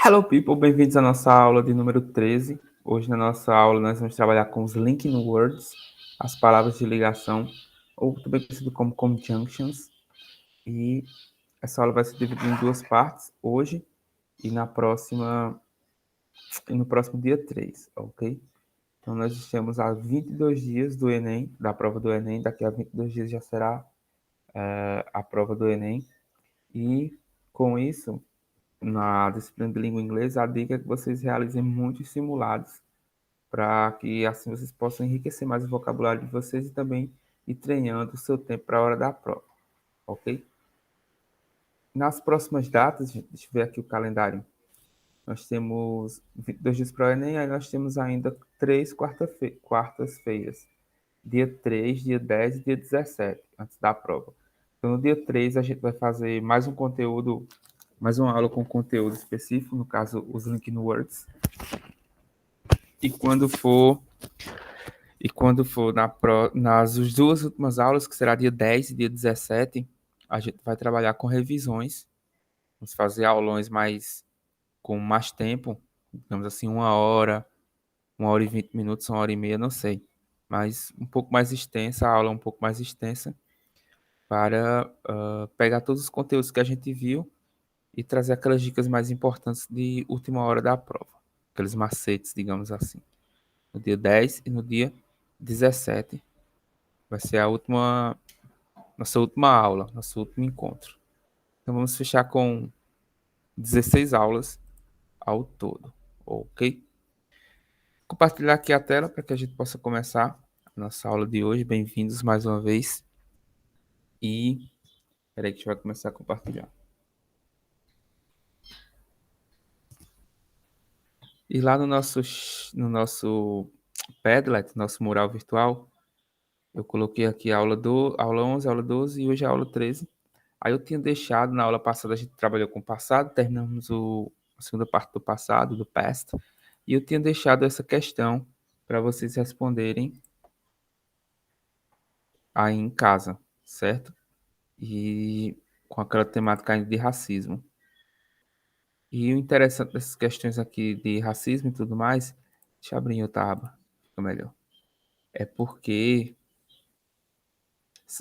Hello, people! Bem-vindos à nossa aula de número 13. Hoje, na nossa aula, nós vamos trabalhar com os linking words, as palavras de ligação, ou também conhecido como conjunctions. E essa aula vai se dividir em duas partes, hoje e no próximo dia 3, ok? Então, nós estamos a 22 dias do Enem, da prova do Enem. Daqui a 22 dias já será a prova do Enem. E, com isso, na disciplina de língua inglesa, a dica é que vocês realizem muitos simulados para que assim vocês possam enriquecer mais o vocabulário de vocês e também ir treinando o seu tempo para a hora da prova, ok? Nas próximas datas, deixa eu ver aqui o calendário, nós temos 22 dias para o Enem, aí nós temos ainda 3 quartas-feiras, dia 3, dia 10 e dia 17, antes da prova. Então, no dia 3, a gente vai fazer mais um conteúdo, mais uma aula com conteúdo específico, no caso, os linking words. E quando for nas duas últimas aulas, que será dia 10 e dia 17, a gente vai trabalhar com revisões. Vamos fazer aulões com mais tempo, digamos assim, uma hora e 20 minutos, uma hora e meia, não sei. Mas um pouco mais extensa, a aula é um pouco mais extensa, para pegar todos os conteúdos que a gente viu e trazer aquelas dicas mais importantes de última hora da prova. Aqueles macetes, digamos assim. No dia 10 e no dia 17 vai ser nossa última aula, nosso último encontro. Então vamos fechar com 16 aulas ao todo, ok? Compartilhar aqui a tela para que a gente possa começar a nossa aula de hoje. Bem-vindos mais uma vez. E peraí que a gente vai começar a compartilhar. E lá no nosso Padlet, nosso mural virtual, eu coloquei aqui aula 11, aula 12 e hoje é a aula 13. Aí eu tinha deixado, na aula passada a gente trabalhou com o passado, terminamos a segunda parte do passado, do past, e eu tinha deixado essa questão para vocês responderem aí em casa, certo? E com aquela temática ainda de racismo. E o interessante dessas questões aqui de racismo e tudo mais, deixa eu abrir outra aba, fica melhor. É porque,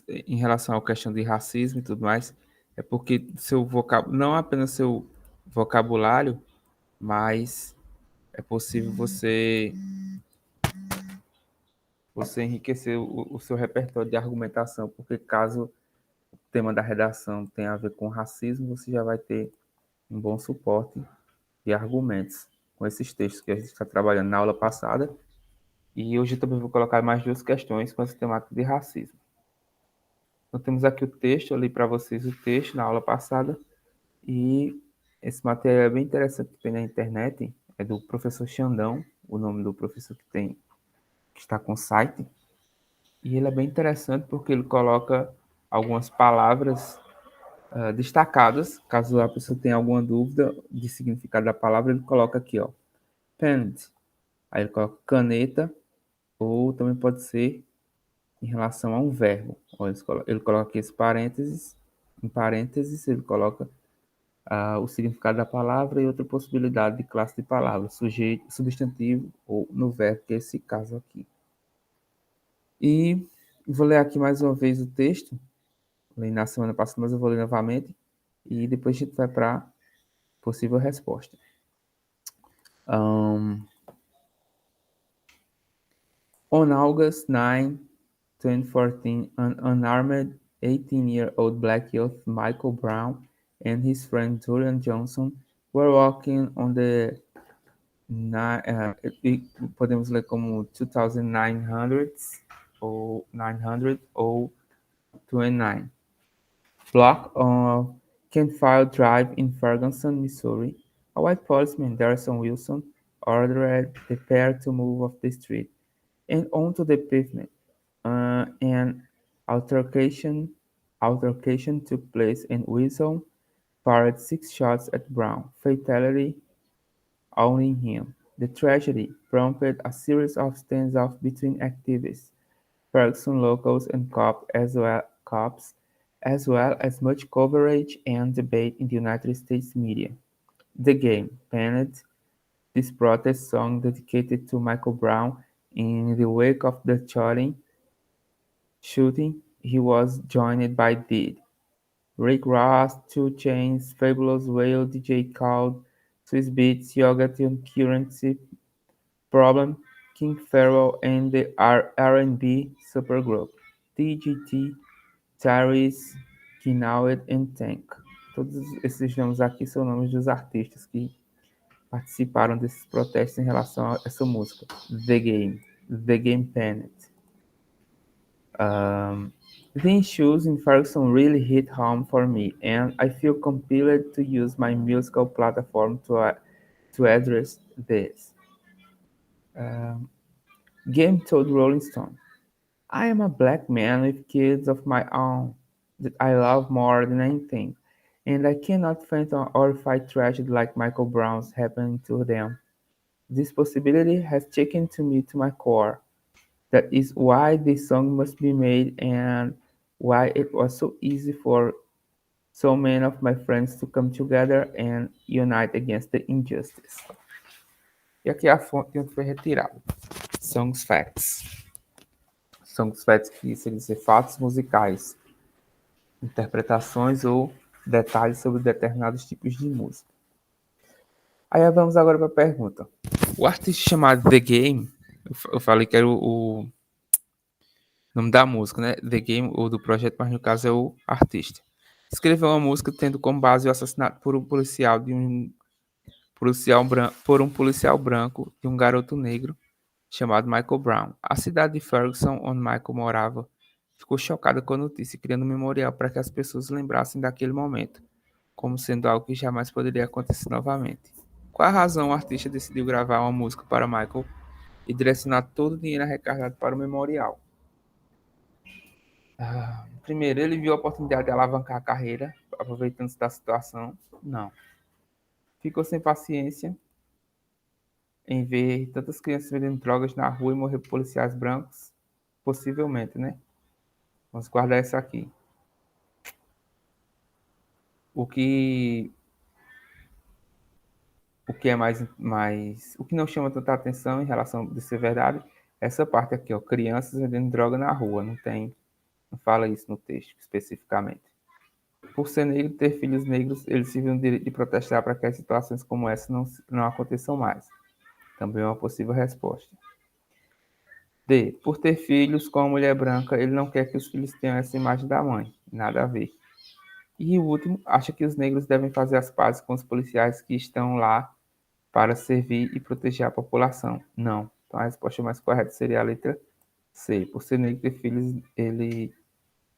em relação à questão de racismo e tudo mais, é porque não apenas seu vocabulário, mas é possível você enriquecer o seu repertório de argumentação, porque caso o tema da redação tenha a ver com racismo, você já vai ter um bom suporte de argumentos com esses textos que a gente está trabalhando na aula passada. E hoje eu também vou colocar mais duas questões com essa temática de racismo. Então temos aqui o texto, eu li para vocês o texto na aula passada, e esse material é bem interessante que tem na internet, é do professor Xandão, o nome do professor que está com o site. E ele é bem interessante porque ele coloca algumas palavras destacadas. Caso a pessoa tenha alguma dúvida de significado da palavra, ele coloca aqui, ó, pen. Aí ele coloca caneta, ou também pode ser em relação a um verbo. Ó, ele coloca aqui esse parênteses, em parênteses ele coloca o significado da palavra e outra possibilidade de classe de palavras, sujeito, substantivo ou no verbo, que é esse caso aqui. E vou ler aqui mais uma vez o texto. Li na semana passada, mas eu vou ler novamente. E depois a gente vai para a possível resposta. On August 9, 2014, an unarmed 18-year-old black youth, Michael Brown, and his friend Julian Johnson were walking on the podemos ler como 2900 ou 900 ou 29 block of Campfire Drive in Ferguson, Missouri. A white policeman, Darson Wilson, ordered the pair to move off the street and onto the pavement. An altercation took place and Wilson fired 6 shots at Brown, fatally owning him. The tragedy prompted a series of standoffs between activists, Ferguson locals, and cops, as well as much coverage and debate in the United States media. The Game, penned this protest song dedicated to Michael Brown in the wake of the shooting. He was joined by Diddy, Rick Ross, 2 Chainz, Fabulous Whale, DJ Khaled, Swizz Beatz, Yoga Tune Currency, Problem, King Pharrell, and the R&B supergroup TGT, Tyrese, Kinaud e Tank. Todos esses nomes aqui são nomes dos artistas que participaram desses protestos em relação a essa música, The Game Planet. The issues in Ferguson really hit home for me, and I feel compelled to use my musical platform to address this. Game told Rolling Stone, I am a black man with kids of my own that I love more than anything, and I cannot faint or fight tragedy like Michael Brown's happened to them. This possibility has taken to me to my core. That is why this song must be made and why it was so easy for so many of my friends to come together and unite against the injustice. E aqui é a fonte de onde foi retirado. Songs Facts. Songs Facts que significa fatos musicais, interpretações ou detalhes sobre determinados tipos de música. Aí vamos agora para a pergunta. O artista chamado The Game, eu falei que era o nome da música, né? The Game, ou do projeto, mas no caso é o artista. Escreveu uma música tendo como base o assassinato por um policial branco de um garoto negro chamado Michael Brown. A cidade de Ferguson, onde Michael morava, ficou chocada com a notícia, criando um memorial para que as pessoas lembrassem daquele momento, como sendo algo que jamais poderia acontecer novamente. Qual a razão o artista decidiu gravar uma música para Michael e direcionar todo o dinheiro arrecadado para o memorial? Primeiro, ele viu a oportunidade de alavancar a carreira, aproveitando-se da situação? Não. Ficou sem paciência em ver tantas crianças vendendo drogas na rua e morrer por policiais brancos? Possivelmente, né? Vamos guardar isso aqui. O que é mais... O que não chama tanta atenção em relação a ser verdade, essa parte aqui, ó, crianças vendendo droga na rua, não fala isso no texto especificamente. Por ser negro e ter filhos negros, ele se viu no direito de protestar para que as situações como essa não aconteçam mais. Também é uma possível resposta. D. Por ter filhos com uma mulher branca, ele não quer que os filhos tenham essa imagem da mãe. Nada a ver. E o último, acha que os negros devem fazer as pazes com os policiais que estão lá para servir e proteger a população. Não. Então a resposta mais correta seria a letra C. Por ser negro e ter filhos, ele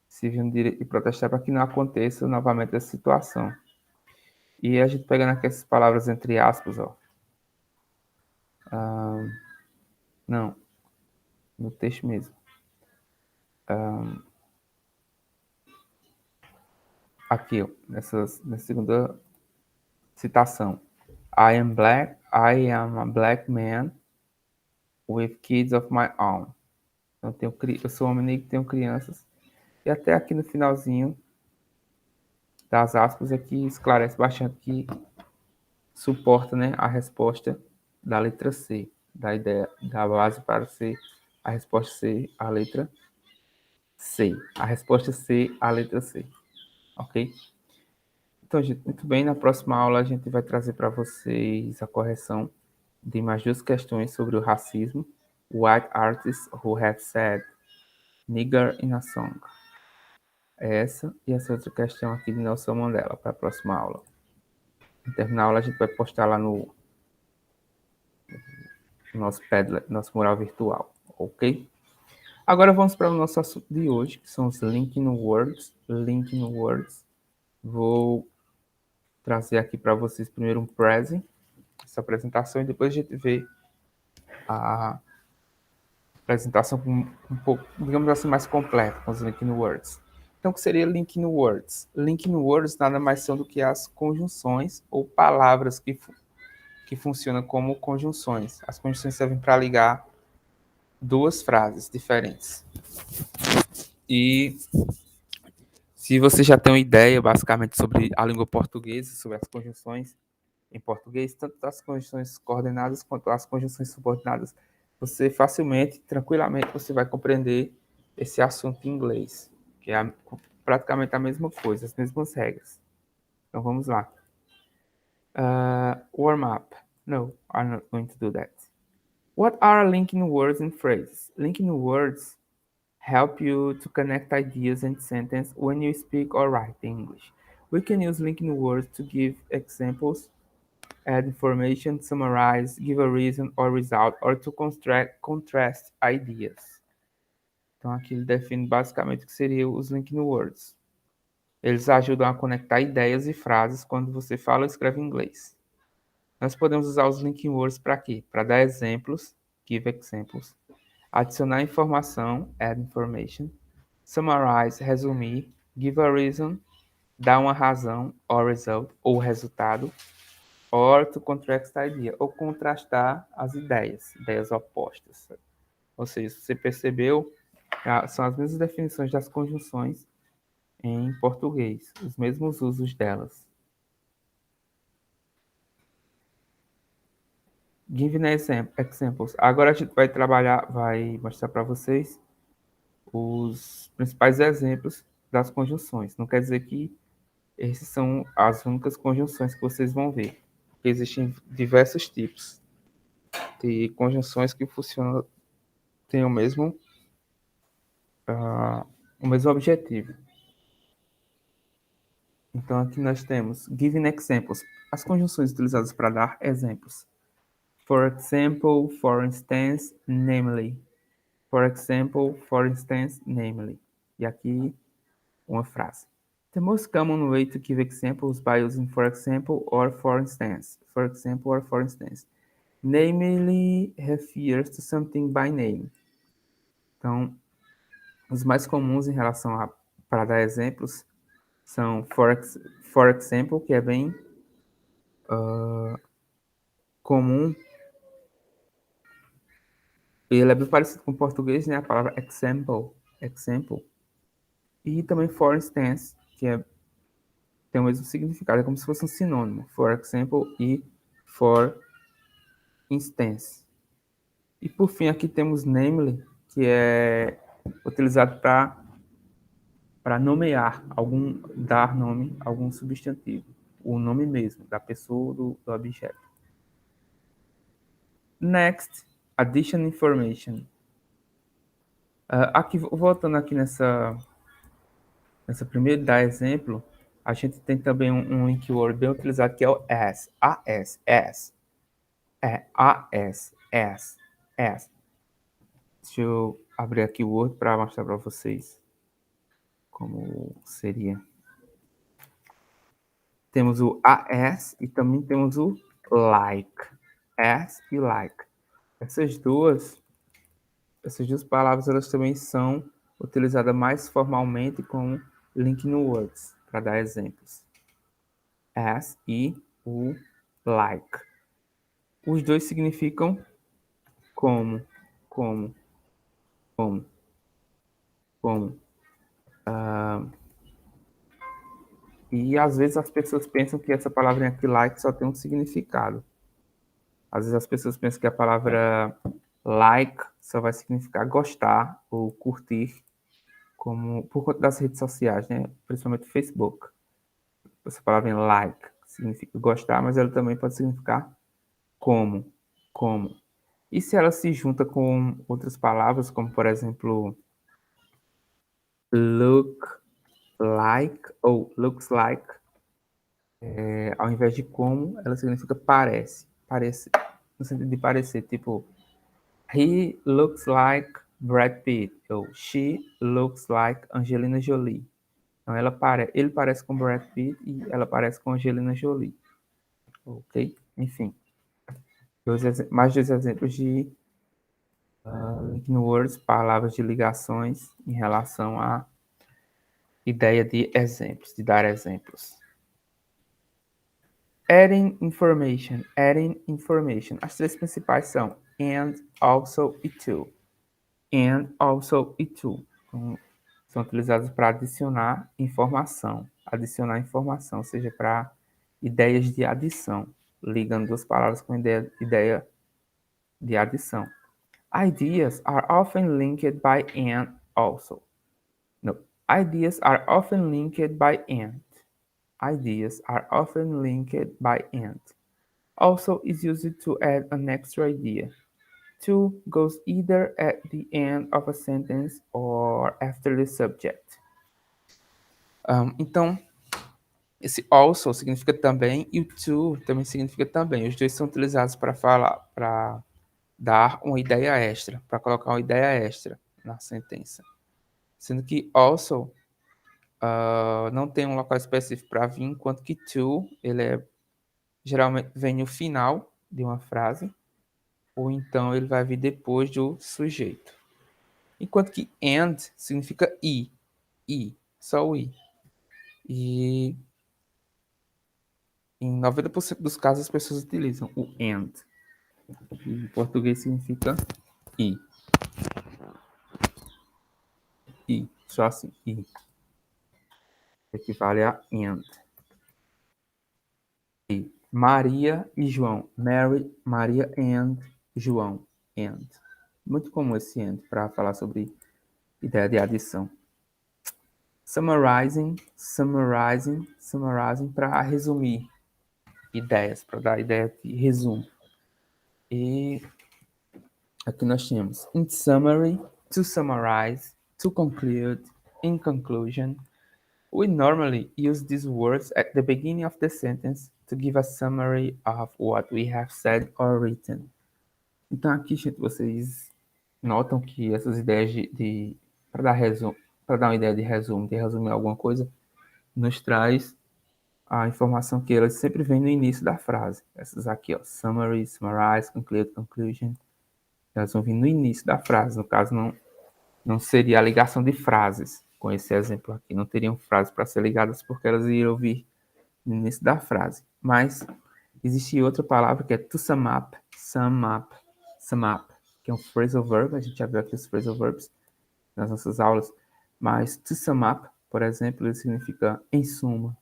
se viu no direito de protestar para que não aconteça novamente essa situação. E a gente pegando aqui essas palavras entre aspas, ó. Não. No texto mesmo. Aqui, ó, nessa segunda citação. I am a black man with kids of my own. Então, eu sou homem negro e tenho crianças. E até aqui no finalzinho das aspas aqui esclarece bastante que suporta, né, a resposta da letra C, da ideia da base para ser a resposta C, a letra C. A resposta C, a letra C. Ok? Então, gente, muito bem. Na próxima aula a gente vai trazer para vocês a correção de mais duas questões sobre o racismo. White artists who have said nigger in a song. Essa e essa outra questão aqui de Nelson Mandela para a próxima aula. No terminar a aula a gente vai postar lá no nosso Padlet, nosso mural virtual, ok? Agora vamos para o nosso assunto de hoje, que são os Linking Words. Linking Words. Vou trazer aqui para vocês primeiro um present, essa apresentação, e depois a gente vê a apresentação um pouco, digamos assim, mais completa, com os Linking Words. Então, o que seria Linking Words? Linking Words nada mais são do que as conjunções ou palavras que funcionam como conjunções. As conjunções servem para ligar duas frases diferentes. E se você já tem uma ideia, basicamente, sobre a língua portuguesa, sobre as conjunções, em português, tanto as conjunções coordenadas quanto as conjunções subordinadas, você facilmente, tranquilamente, você vai compreender esse assunto em inglês, que é praticamente a mesma coisa, as mesmas regras. Então vamos lá. Warm up. No, I'm not going to do that. What are linking words and phrases? Linking words help you to connect ideas and sentences when you speak or write English. We can use linking words to give examples, add information, summarize, give a reason or result, or to contrast ideas. Então aqui ele define basicamente o que seriam os linking words. Eles ajudam a conectar ideias e frases quando você fala ou escreve em inglês. Nós podemos usar os linking words para quê? Para dar exemplos, give examples, adicionar informação, add information, summarize, resumir, give a reason, dar uma razão, or result, ou resultado, or to contrast idea, ou contrastar as ideias, ideias opostas. Ou seja, se você percebeu, são as mesmas definições das conjunções em português, os mesmos usos delas. Giving examples. Agora a gente vai trabalhar, vai mostrar para vocês os principais exemplos das conjunções. Não quer dizer que esses são as únicas conjunções que vocês vão ver. Porque existem diversos tipos de conjunções que funcionam, têm o mesmo objetivo. Então aqui nós temos giving examples, as conjunções utilizadas para dar exemplos. For example, for instance, namely. For example, for instance, namely. E aqui uma frase. The most common way to give examples by using for example or for instance. For example or for instance. Namely refers to something by name. Então, os mais comuns em relação a para dar exemplos são for example, que é bem comum. Ele é bem parecido com o português, né? A palavra example, example. E também for instance, que tem o mesmo significado, é como se fosse um sinônimo. For example e for instance. E por fim, aqui temos namely, que é utilizado para nomear dar nome a algum substantivo. O nome mesmo, da pessoa ou do objeto. Next, addition information. Aqui, voltando aqui nessa primeira dar exemplo, a gente tem também um link word bem utilizado que é o as. As. As. Deixa eu abrir aqui o Word para mostrar para vocês como seria. Temos o as e também temos o like. As e like. Essas duas palavras elas também são utilizadas mais formalmente como linking words, para dar exemplos. As e o like. Os dois significam como. E às vezes as pessoas pensam que essa palavrinha aqui, like, só tem um significado. Às vezes as pessoas pensam que a palavra like só vai significar gostar ou curtir, como por conta das redes sociais, né? Principalmente o Facebook. Essa palavra like significa gostar, mas ela também pode significar como. E se ela se junta com outras palavras, como por exemplo, look like ou looks like, ao invés de como, ela significa parece, no sentido de parecer, tipo, he looks like Brad Pitt, ou she looks like Angelina Jolie. Então, ele parece com Brad Pitt e ela parece com Angelina Jolie. Ok? Enfim. Mais dois exemplos de linking words, palavras de ligações em relação à ideia de exemplos, de dar exemplos. Adding information. As três principais são and, also e to. And, also e to. Então, são utilizados para adicionar informação, ou seja, para ideias de adição. ligando duas palavras com ideia de adição. Ideas are often linked by and also. No, ideas are often linked by and. Ideas are often linked by and. Also is used to add an extra idea. To goes either at the end of a sentence or after the subject. Então, esse also significa também e o to também significa também. Os dois são utilizados para falar, para dar uma ideia extra, para colocar uma ideia extra na sentença. Sendo que also não tem um local específico para vir, enquanto que to, geralmente vem no final de uma frase, ou então ele vai vir depois do sujeito. Enquanto que and significa e, só o i. E em 90% dos casos as pessoas utilizam o and. E em português significa e. E, só assim, e. Equivale a and. E. Maria e João. Mary, Maria and João. And. Muito comum esse and para falar sobre ideia de adição. Summarizing para resumir ideias, para dar ideia de resumo. E aqui nós temos in summary, to summarize, to conclude, in conclusion. We normally use these words at the beginning of the sentence to give a summary of what we have said or written. Então aqui, gente, vocês notam que essas ideias para dar resumo, para dar uma ideia de resumir alguma coisa, nos traz a informação que elas sempre vêm no início da frase. Essas aqui, ó, summary, summarize, conclude, conclusion, elas vão vir no início da frase. No caso, não seria a ligação de frases. Com esse exemplo aqui, não teriam frases para ser ligadas porque elas iriam vir no início da frase. Mas existe outra palavra que é to sum up, que é um phrasal verb. A gente já viu aqui os phrasal verbs nas nossas aulas. Mas to sum up, por exemplo, ele significa em suma,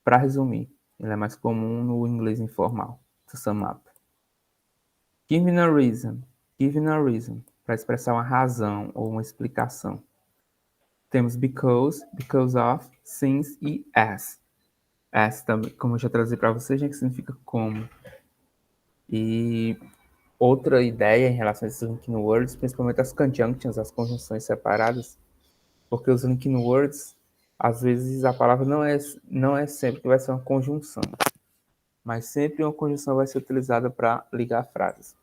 para resumir. Ele é mais comum no inglês informal. To sum up. Giving a reason, para expressar uma razão ou uma explicação. Temos because of, since e as. As também, como eu já trazi para vocês, que significa como. E outra ideia em relação a esses linking words, principalmente as conjunctions, as conjunções separadas, porque os linking words, às vezes a palavra não é sempre que vai ser uma conjunção, mas sempre uma conjunção vai ser utilizada para ligar frases.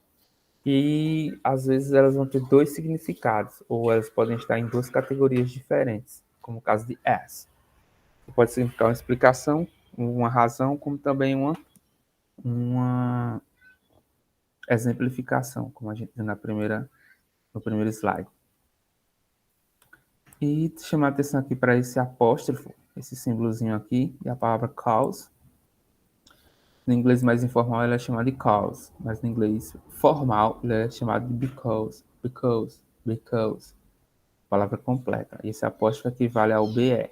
E às vezes elas vão ter dois significados, ou elas podem estar em duas categorias diferentes, como o caso de as. Pode significar uma explicação, uma razão, como também uma exemplificação, como a gente viu no primeiro slide. E chamar a atenção aqui para esse apóstrofo, esse símbolozinho aqui, e a palavra cause. No inglês mais informal ela é chamada de cause, mas no inglês formal ela é chamada de because. Palavra completa. Esse apóstrofo equivale ao BE.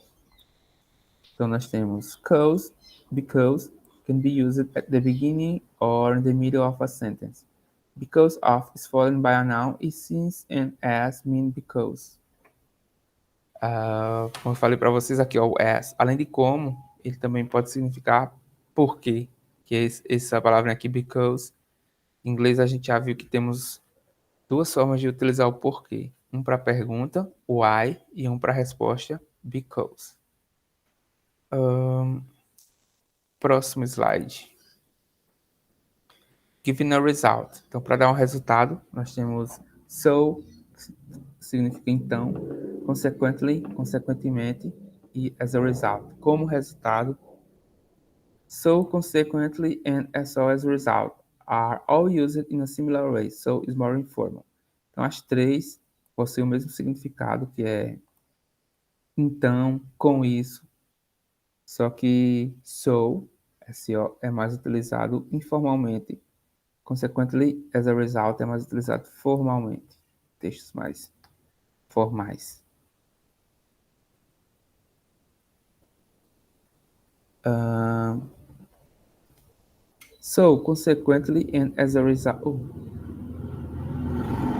Então nós temos cause, because, can be used at the beginning or in the middle of a sentence. Because of is followed by a noun e since and as mean because. Como eu falei para vocês aqui, ó, o as, além de como, ele também pode significar porque, que é essa palavra aqui, because. Em inglês a gente já viu que temos duas formas de utilizar o porquê. Um para a pergunta, why, e um para a resposta, because. Próximo slide. Giving a result. Então, para dar um resultado, nós temos so, significa então, consequentemente, e as a result. Como resultado, so, consequently, and as well as a result are all used in a similar way, so is more informal. Então, as três possuem o mesmo significado, que é então, com isso, só que so, SO, é mais utilizado informalmente. Consequently, as a result, é mais utilizado formalmente. Textos mais formais. So, consequently, and as a result...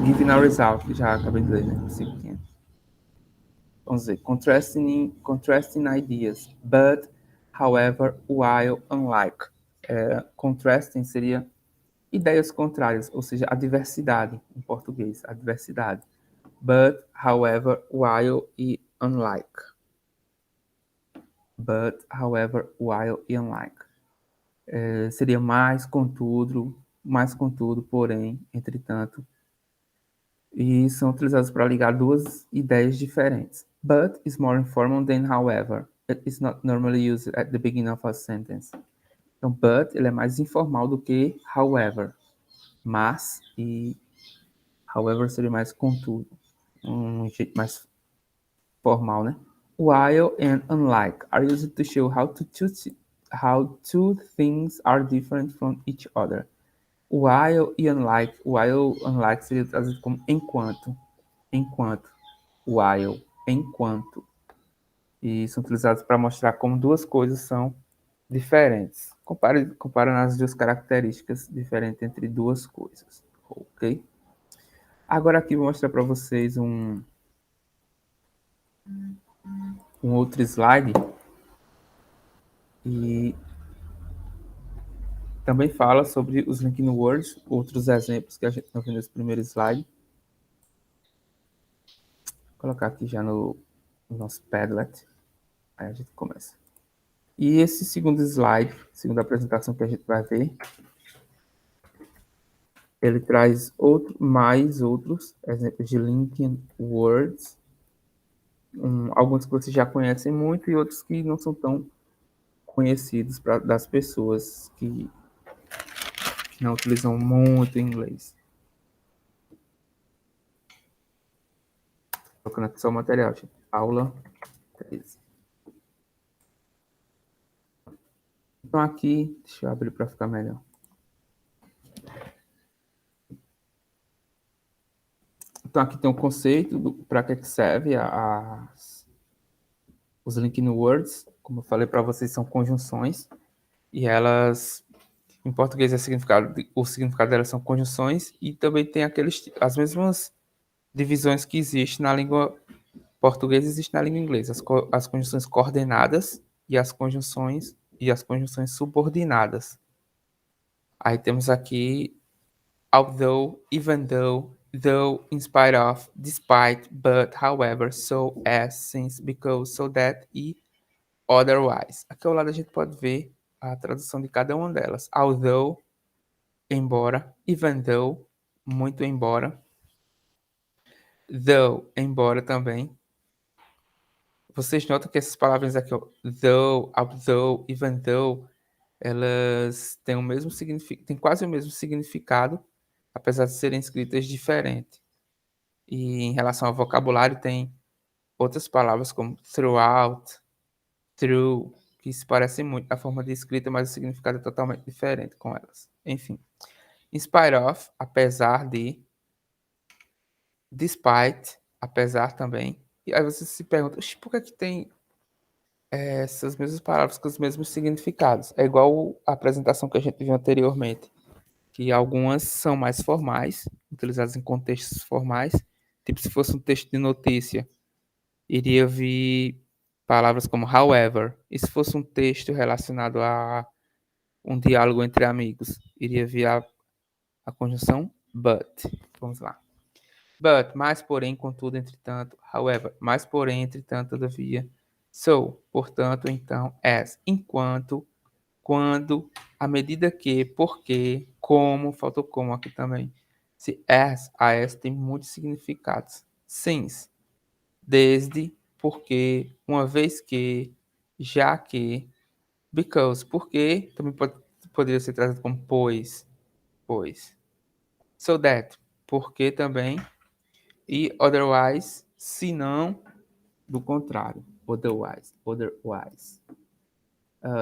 giving a result, já acabei de ler, né? 500. Vamos ver. Contrasting ideas, but, however, while unlike. Contrasting seria ideias contrárias, ou seja, a diversidade, em português, a diversidade. But, however, while e unlike. But, however, while e unlike. Seria mais, contudo, porém, entretanto. E são utilizados para ligar duas ideias diferentes. But is more informal than however. It is not normally used at the beginning of a sentence. Então, but ele é mais informal do que however. Mas e however seria mais contudo. Um jeito mais formal, né? While and unlike are used to show how two things are different from each other. While e unlike seria traduzido como enquanto, enquanto. E são utilizados para mostrar como duas coisas são diferentes. Comparando as duas características diferentes entre duas coisas. Ok? Agora aqui vou mostrar para vocês um outro slide. E também fala sobre os linking words, outros exemplos que a gente não viu nesse primeiro slide. Vou colocar aqui já no nosso Padlet. Aí a gente começa. E esse segundo slide, segunda apresentação que a gente vai ver, ele traz mais outros exemplos de linking words, alguns que vocês já conhecem muito e outros que não são tão conhecidos das pessoas que não utilizam muito inglês. Colocando aqui só o material, gente. Aula 13. Então aqui, deixa eu abrir para ficar melhor. Então aqui tem o conceito para que serve os linking words. Como eu falei para vocês, são conjunções. E elas, em português, o significado delas são conjunções. E também tem as mesmas divisões que existem na língua portuguesa, existem na língua inglesa. As conjunções coordenadas e as conjunções subordinadas. Aí temos aqui although, even though, in spite of, despite, but, however, so, as, since, because, so that e otherwise. Aqui ao lado a gente pode ver a tradução de cada uma delas. Although, embora, even though, muito embora, though, embora também. Vocês notam que essas palavras aqui, ó, though, although, even though, elas têm o mesmo significado, têm quase o mesmo significado, apesar de serem escritas diferentes. E em relação ao vocabulário, tem outras palavras como throughout, through, que se parecem muito na forma de escrita, mas o significado é totalmente diferente com elas. Enfim. In spite of, apesar de. Despite, apesar também. E aí você se pergunta, por que tem essas mesmas palavras com os mesmos significados? É igual a apresentação que a gente viu anteriormente, que algumas são mais formais, utilizadas em contextos formais, tipo se fosse um texto de notícia, iria vir palavras como however, e se fosse um texto relacionado a um diálogo entre amigos, iria vir a conjunção but. Vamos lá. But, mais porém, contudo, entretanto, however, mais porém, entretanto, todavia, so, portanto, então, as, enquanto, quando, à medida que, porque, como, faltou como aqui também. Se as tem muitos significados. Since, desde, porque, uma vez que, já que, because, porque, também poderia ser trazido como pois. So that, porque também, e otherwise, se não, do contrário, otherwise.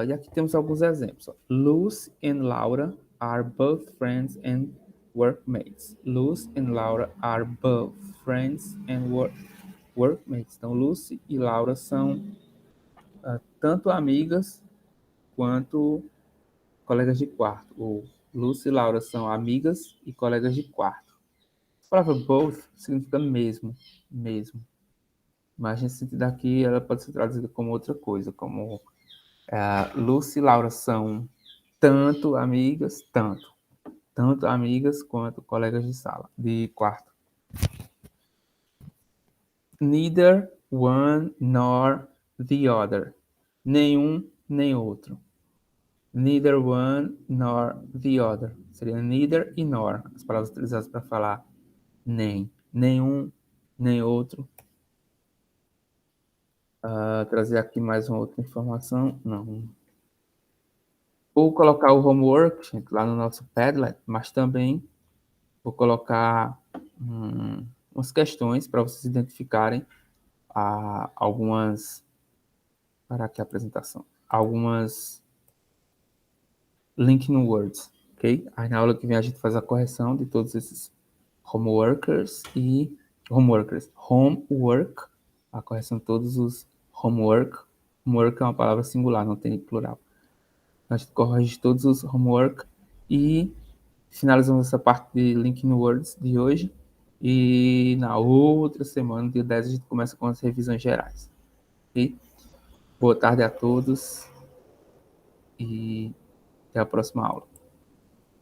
E aqui temos alguns exemplos. Luz and Laura are both friends and workmates. Luz and Laura are both friends and workmates. Então, Lucy e Laura são tanto amigas quanto colegas de quarto. O Lúcia e Laura são amigas e colegas de quarto. A palavra both significa mesmo, mesmo. Mas nesse sentido aqui, ela pode ser traduzida como outra coisa, como Lúcia e Laura são tanto amigas, tanto amigas quanto colegas de sala, de quarto. Neither one nor the other. Nenhum nem outro. Neither one nor the other. Seria neither e nor, as palavras utilizadas para falar nem. Nenhum, nem outro. Trazer aqui mais uma outra informação. Não. Vou colocar o homework, gente, lá no nosso Padlet, mas também vou colocar umas questões para vocês identificarem algumas. Para aqui a apresentação. Algumas linking words, ok? Aí na aula que vem a gente faz a correção de todos esses homework, a correção de todos os homework. Homework é uma palavra singular, não tem plural. A gente corrige todos os homework e finalizamos essa parte de linking words de hoje. E na outra semana, dia 10, a gente começa com as revisões gerais. Ok? Boa tarde a todos e até a próxima aula.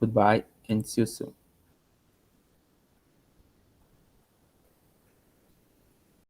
Goodbye and see you soon.